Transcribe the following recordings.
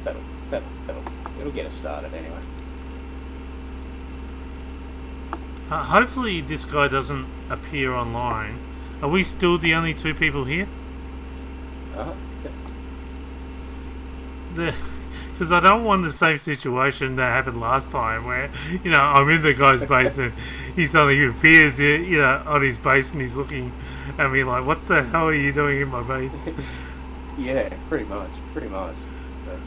that'll, it'll get us started anyway. Hopefully this guy doesn't appear online. Are we still the only two people here? Yeah. Because I don't want the same situation that happened last time where, I'm in the guy's base and he suddenly appears, on his base and he's looking at me like, what the hell are you doing in my base? Yeah, pretty much. So,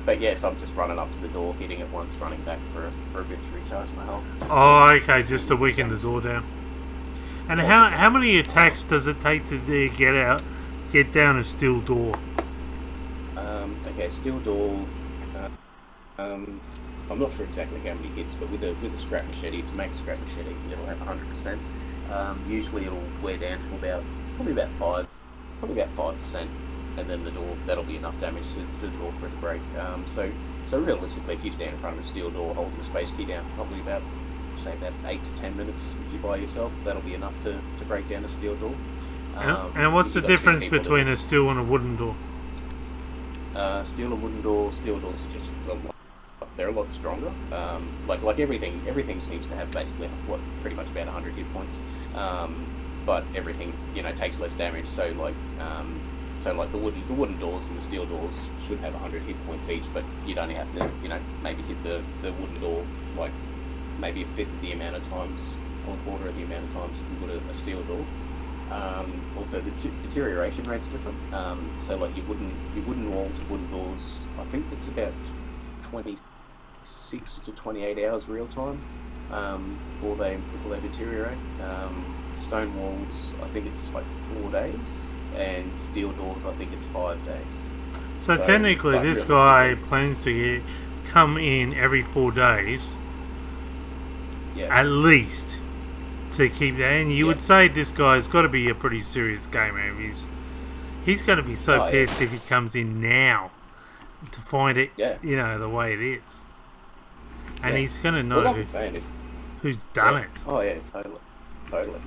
but yes, I'm just running up to the door, hitting it once, running back for a bit to recharge my health. Oh, okay, just to weaken the door down. And how many attacks does it take to get down a steel door? Okay, steel door. I'm not sure exactly how many hits, but with a scrap machete, to make a scrap machete, it'll have 100%. Usually, it'll wear down to probably about 5%, and then the door, that'll be enough damage to the door for it to break. So realistically, if you stand in front of a steel door holding the space key down for probably about 8 to 10 minutes, if you're by yourself, that'll be enough to break down a steel door. And what's the difference between a steel and a wooden door? Steel and wooden doors. Steel doors are just they're a lot stronger. Like everything seems to have basically pretty much about 100 hit points. But everything takes less damage. So like the wooden doors and the steel doors should have 100 hit points each, but you'd only have to maybe hit the wooden door like maybe a fifth of the amount of times or a quarter of the amount of times you would a steel door. Also, the deterioration rate's different. So, like your wooden walls, wooden doors, I think it's about 26 to 28 hours real time before they deteriorate. Stone walls, I think it's like 4 days, and steel doors, I think it's 5 days. So technically, this guy plans to come in every 4 days, at least. To keep that, and you would say this guy's got to be a pretty serious gamer. He's going to be so pissed if he comes in now to find it, the way it is, and he's going to know who's done it. Oh yeah, totally.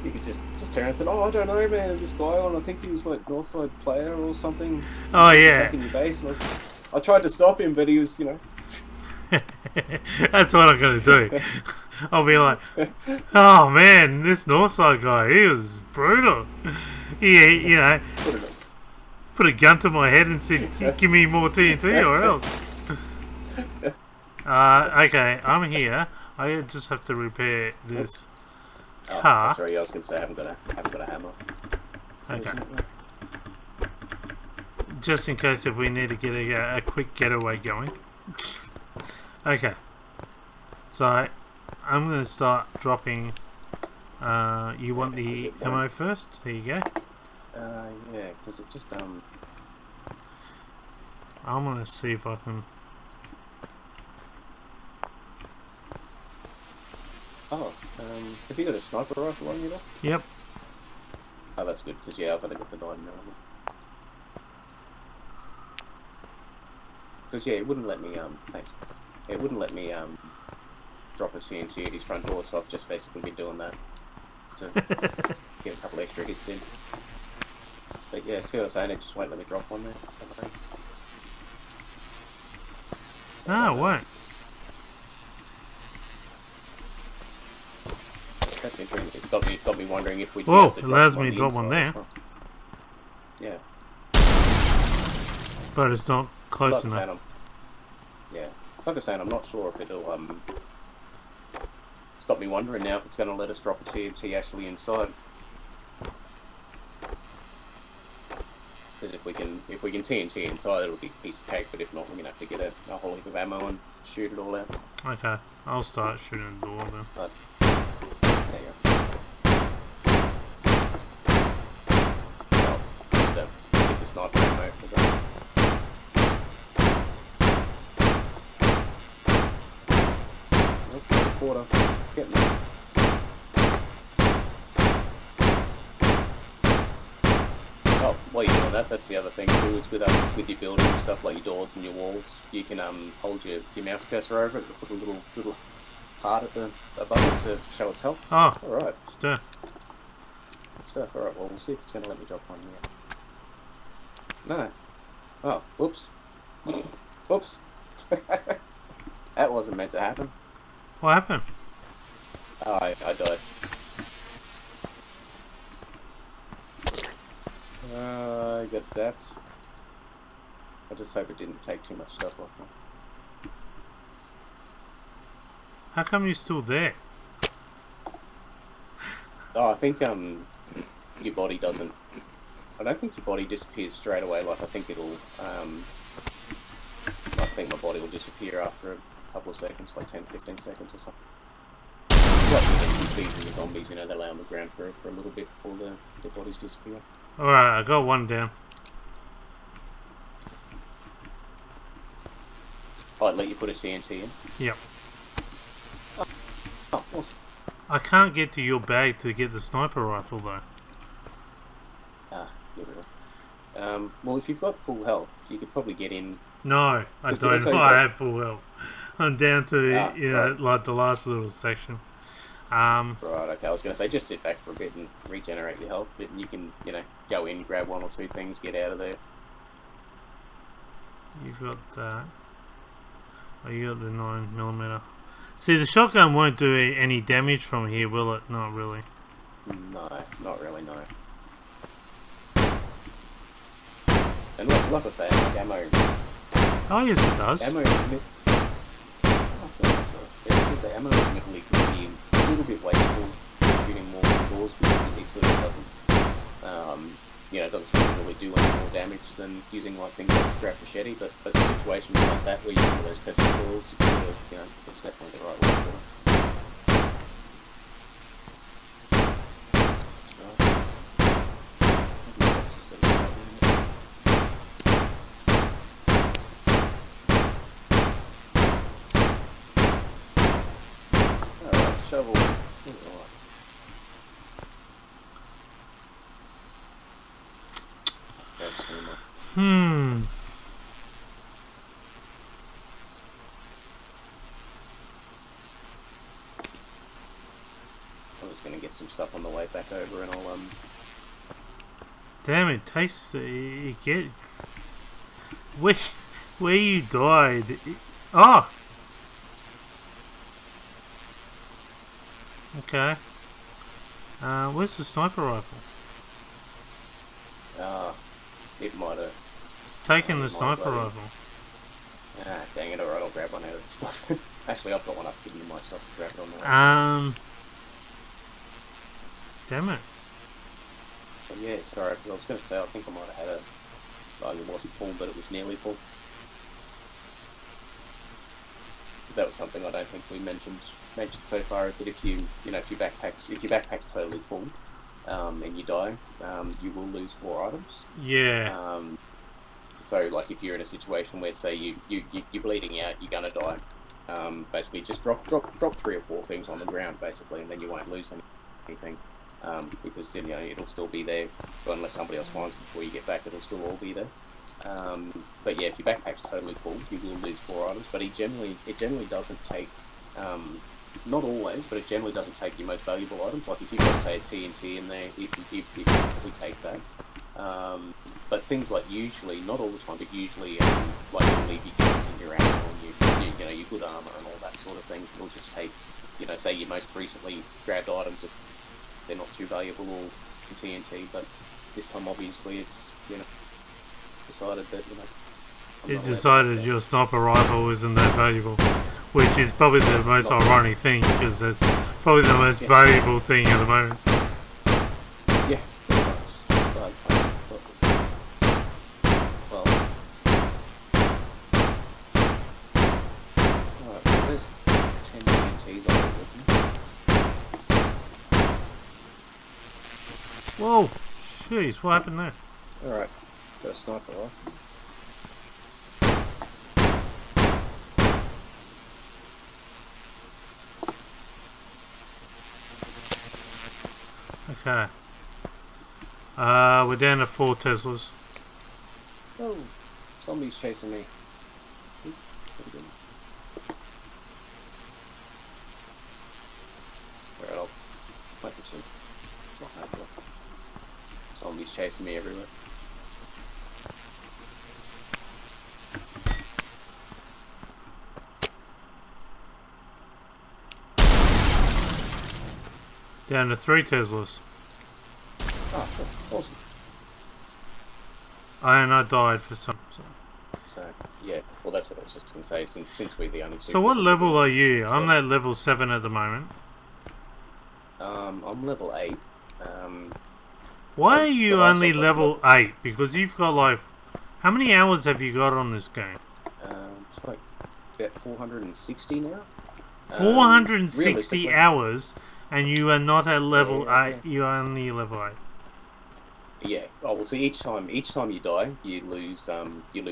You could just turn and say, "Oh, I don't know, man. This guy I think he was like Northside player or something. Oh yeah, attacking your base." And I tried to stop him, but he was, That's what I'm going to do. I'll be like, oh man, this Northside guy, he was brutal. He, put a gun to my head and said, give me more TNT or else. Okay, I'm here. I just have to repair this car. Sorry, I was going to say I haven't got a hammer. Okay. Just in case if we need to get a quick getaway going. Okay. So I'm going to start dropping. You want the ammo first? Here you go. Yeah, because it just I'm going to see if I can. Have you got a sniper rifle on you there? Yep. Oh, that's good, because I've got the 9mm. Because it wouldn't let me thanks. It wouldn't let me drop a TNT at his front door, so I've just basically been doing that to get a couple extra hits in. But yeah, see what I'm saying? It just won't let me drop one there for some reason. No, it won't. That's interesting. It's got me wondering if we. Whoa! It allows me to drop one there. Yeah. But it's not close enough. Yeah, like I'm saying, I'm not sure if it'll It's got me wondering now if it's going to let us drop a TNT actually inside. Because if we can TNT inside, it'll be a piece of cake. But if not, we're gonna have to get a whole heap of ammo and shoot it all out. Okay, I'll start shooting the door then. But there you go. Well, get the sniper ammo for that. Nope, quarter. It's getting there. Oh, while you're doing that, that's the other thing too, is with your building and stuff, like your doors and your walls, you can hold your mouse cursor over it and put a little heart at the above it to show its health. Oh, alright. Stuff. Good stuff, alright, well we'll see if it's going to let me drop one yet. No. Oh, whoops. Oops. That wasn't meant to happen. What happened? Oh, I died. I got zapped. I just hope it didn't take too much stuff off me. How come you're still there? Oh, I think your body doesn't. I don't think your body disappears straight away. Like I think it'll. I think my body will disappear after a couple of seconds, like 10, 15 seconds or something. Like feeding the zombies, you know, they lay on the ground for a little bit before their bodies disappear. Alright, I got one down. I'd let you put a TNT in. Yep. Oh, awesome. I can't get to your bag to get the sniper rifle though. Ah, get rid of it. Well, if you've got full health, you could probably get in. No, I don't. I have full health. I'm down to right. Like the last little section. Right, okay. I was going to say, just sit back for a bit and regenerate your health, but you can, go in, grab one or two things, get out of there. You've got that. Oh, you got the 9mm. See, the shotgun won't do any damage from here, will it? Not really. No, not really, no. And like I say, like ammo. Oh, yes, it does. Ammo. Ammo admittedly can be a little bit wasteful for shooting more indoors, because it sort of doesn't, doesn't seem to really do any more damage than using like things like scrap machete. But the situations like that where you use those testing coils, it's sort of, it's definitely the right way to do it. Shovel. I'm just gonna get some stuff on the way back over, and I'll Damn, it tastes. You get where you died. Oh. Okay. Where's the sniper rifle? It might have. It's taking the sniper rifle. Ah, dang it! Alright, I'll grab one out of the stuff. Actually, I've got one up hidden in my stuff to grab it on the way. Damn it. But yeah, sorry. I was going to say I think I might have had it. Like it wasn't full, but it was nearly full. Because that was something I don't think we mentioned so far, is that if your backpack's totally full, and you die, you will lose 4 items. Yeah. So like if you're in a situation where say you're bleeding out, you're gonna die. Basically just drop 3 or 4 things on the ground basically, and then you won't lose anything. Because it'll still be there, but unless somebody else finds it before you get back, it'll still all be there. But yeah, if your backpack's totally full, you will lose 4 items. But it generally doesn't take, not always, but it generally doesn't take your most valuable items. Like if you've got say a TNT in there, you probably take that. But things like usually, not all the time, but usually, like you'll leave your guns and your ammo and your good armor and all that sort of thing. You'll just take, say your most recently grabbed items if they're not too valuable, or to TNT. But this time, obviously, it's decided that it decided your sniper rifle isn't that valuable, which is probably the most ironic thing, because that's probably the most valuable thing at the moment. Yeah. Well, alright, there's 10 TNTs on it. Whoa, jeez, what happened there? Alright, got a sniper rifle. Okay. We're down to 4 Teslas. Oh, somebody's chasing me. Alright, I'll put some. Zombies chasing me everywhere. Down to 3 Teslas. Oh, cool. Awesome. And I died for some. So, yeah, well, that's what I was just going to say, since we're the only two. So what level are you? I'm at level 7 at the moment. I'm level 8. Why are you only level 8? Because you've got like... How many hours have you got on this game? It's like about 460 now. 460 hours, and you are not at level 8. Yeah. You are only level 8. Yeah. Oh well. So each time you die, you lose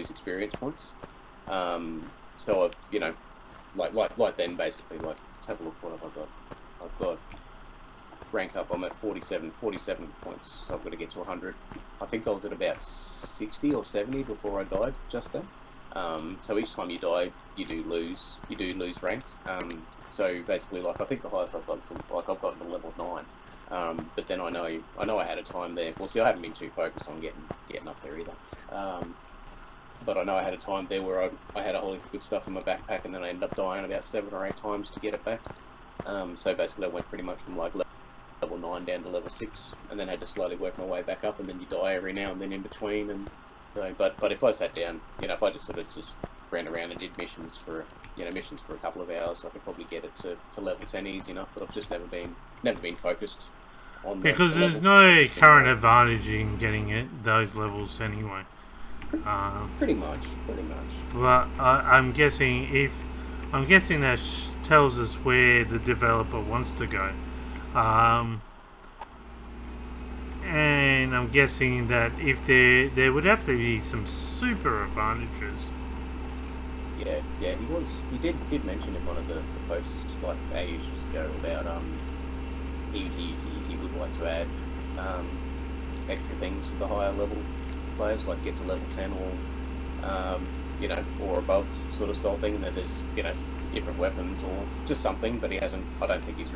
experience points. So I've like then basically like let's have a look what have I got. I've got rank up. I'm at 47 points. So I've got to get to 100. I think I was at about 60 or 70 before I died just then. So each time you die, you do lose rank. So basically, like I think the highest I've got I've gotten to level 9. But then I know I had a time there. Well, see, I haven't been too focused on getting up there either. But I know I had a time there where I had a whole heap of good stuff in my backpack, and then I ended up dying about 7 or 8 times to get it back. So basically, I went pretty much from like level 9 down to level 6, and then had to slowly work my way back up, and then you die every now and then in between. And so, but if I sat down, if I just ran around and did missions for a couple of hours, I could probably get it to level 10 easy enough. But I've just never been focused on because there's levels. no current advantage in getting those levels anyway. Pretty much. But I'm guessing that tells us where the developer wants to go. And I'm guessing that if there would have to be some super advantages. Yeah, he did mention in one of the posts like ages ago about he would like to add extra things for the higher level players, like get to level 10 or above sort of style thing. And then there's different weapons or just something, but I don't think he's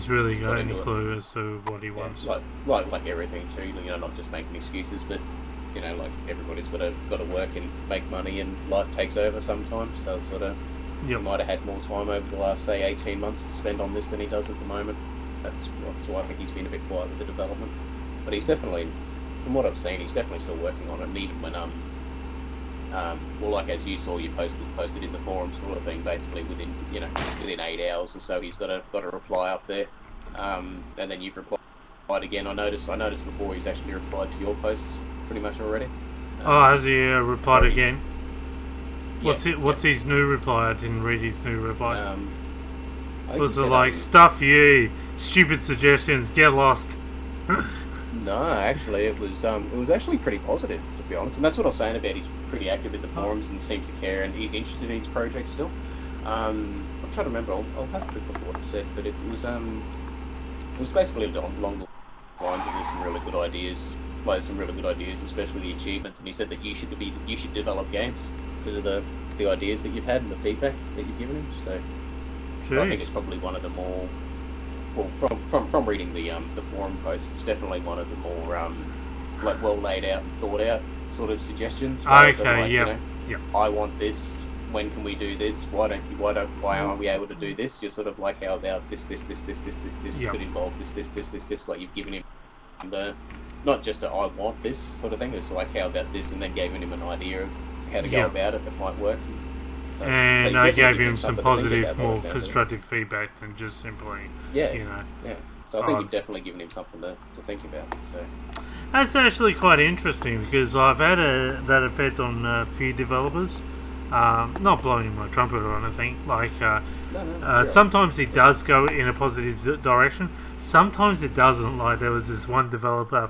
really got any clue as to what he wants. Like everything too, not just making excuses, but like everybody's got to work and make money, and life takes over sometimes. So sort of, he might have had more time over the last say 18 months to spend on this than he does at the moment. That's why I think he's been a bit quiet with the development. But he's definitely, from what I've seen, he's definitely still working on it. And even when well, like as you saw, you posted in the forums sort of thing. Basically, within 8 hours or so, he's got a reply up there, and then you've replied again. I noticed before he's actually replied to your posts pretty much already. Has he replied again? What's his new reply? I didn't read his new reply. Was it like stuff you, stupid suggestions, get lost? No, actually, it was actually pretty positive, to be honest, and that's what I was saying about he's pretty active in the forums and seems to care, and he's interested in his project still. I'm trying to remember. I'll have to look at what he said, but it was basically along the lines of there's some really good ideas. There's some really good ideas, especially the achievements, and he said that you should develop games because of the ideas that you've had and the feedback that you've given him. So I think it's probably one of the more, well, from reading the forum posts, it's definitely one of the more well laid out and thought out sort of suggestions. Okay, I want this. When can we do this? Why aren't we able to do this? You're sort of like, how about this could involve this. Like you've given him the, not just I want this sort of thing. It's like, how about this, and then giving him an idea of how to go about it that might work. So I gave him some positive, more constructive feedback than just simply, So I think you've definitely given him something to think about. So that's actually quite interesting because I've had that effect on a few developers. Not blowing my trumpet or anything. Like sometimes it does go in a positive direction. Sometimes it doesn't. Like there was this one developer,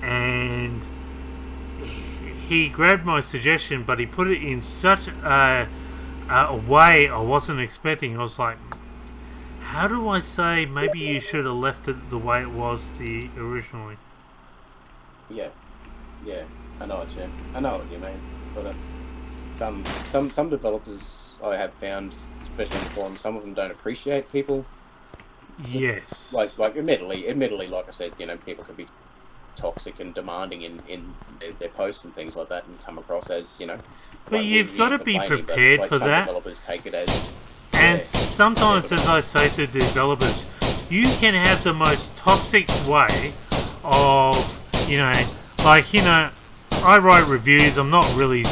and he grabbed my suggestion, but he put it in such a way I wasn't expecting. I was like, how do I say maybe you should have left it the way it was originally? Yeah, I know what you mean. Sort of. Some developers I have found, especially in the forums, some of them don't appreciate people. Yes. Like admittedly, like I said, people can be toxic and demanding in their posts and things like that, and come across as But you've got to be prepared for some that. Developers take it as And sometimes, as I say to developers, you can have the most toxic way of, I write reviews. I'm not really...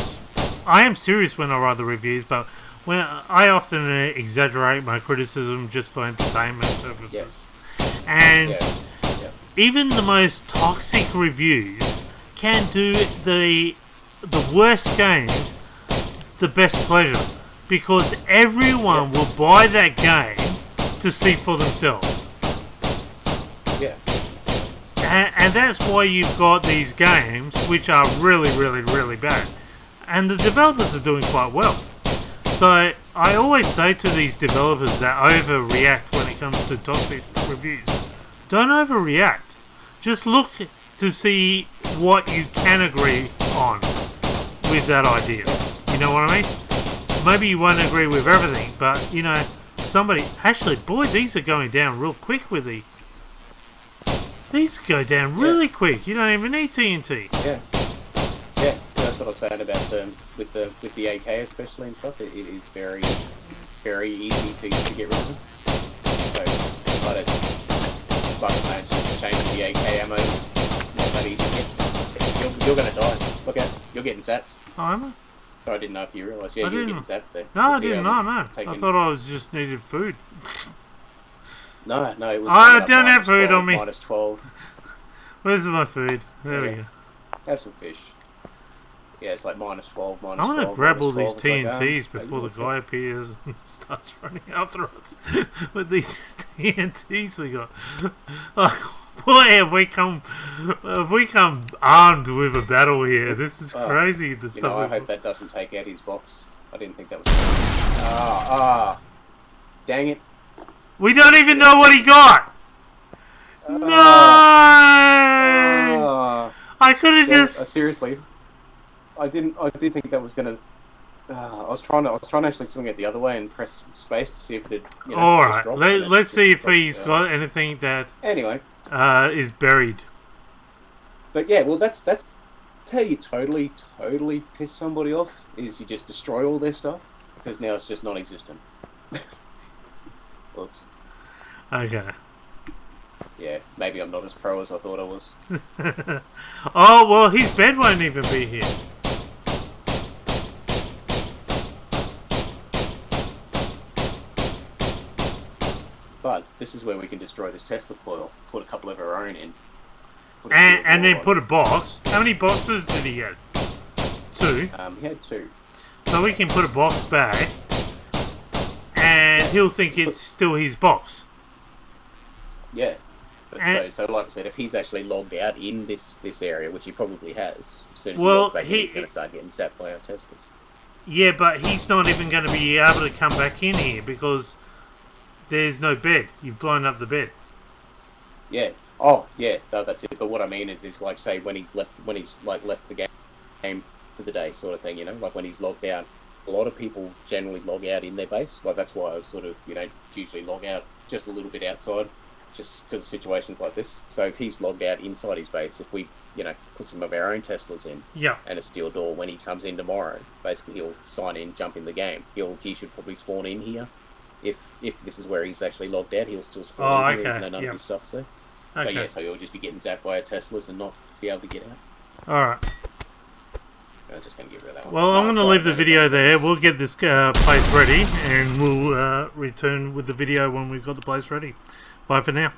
I am serious when I write the reviews, but when I often exaggerate my criticism just for entertainment purposes. And even the most toxic reviews can do the worst games the best pleasure, because everyone will buy that game to see for themselves. Yeah. And that's why you've got these games which are really, really, really bad. And the developers are doing quite well. So I always say to these developers that overreact when it comes to toxic reviews, don't overreact. Just look to see what you can agree on with that idea. You know what I mean? Maybe you won't agree with everything, but, somebody... Actually, boy, these are going down real quick with the... These go down really quick. You don't even need TNT. Yeah. Yeah, so that's what I was saying about with the AK especially and stuff. It is very, very easy to get rid of them. So, but manage to change the AK ammo. Not that easy. You're gonna die. Look out, you're getting zapped. Oh, am I? So I didn't know if you realised. Yeah, you were getting zapped there. No, I didn't know, no. I thought I was just needed food. No, it was... I don't have food 12, on me. Minus 12. Where's my food? There we go. Have some fish. Yeah, it's like minus 12, minus 12. I'm going to grab all these TNTs like, before the guy appears and starts running after us with these TNTs we got. Like, boy, have we come armed with a battle here. This is crazy. The stuff. I hope that doesn't take out his box. I didn't think that was... Dang it. We don't even know what he got. No! I could have just... seriously. I did think that was gonna... I was trying to actually swing it the other way and press space to see if it did. Alright, let's see if he's got anything that... Anyway. Is buried. But yeah, well that's how you totally piss somebody off, is you just destroy all their stuff, because now it's just non-existent. Oops. Okay. Yeah, maybe I'm not as pro as I thought I was. Oh, well, his bed won't even be here. But this is where we can destroy this Tesla coil, put a couple of our own in. And then put a box. How many boxes did he get? 2? He had 2. So we can put a box back, and he'll think it's still his box. Yeah. But so like I said, if he's actually logged out in this area, which he probably has, as soon as he logs back in, he's going to start getting zapped by our Teslas. Yeah, but he's not even going to be able to come back in here because there's no bed. You've blown up the bed. Yeah. Oh, yeah. No, that's it. But what I mean is like, say, when he's left the game for the day, sort of thing. Like when he's logged out. A lot of people generally log out in their base. Like that's why I sort of, usually log out just a little bit outside, just because of situations like this. So if he's logged out inside his base, if we, put some of our own Teslas in, and a steel door, when he comes in tomorrow, basically he'll sign in, jump in the game. He should probably spawn in here. If this is where he's actually logged out, he'll still spawn in here, even though none of his stuff's there. Okay. So he'll just be getting zapped by our Teslas and not be able to get out. Alright. I'm just going to get rid of that one. Well, I'm going to leave the video there. We'll get this place ready, and we'll return with the video when we've got the place ready. Bye for now.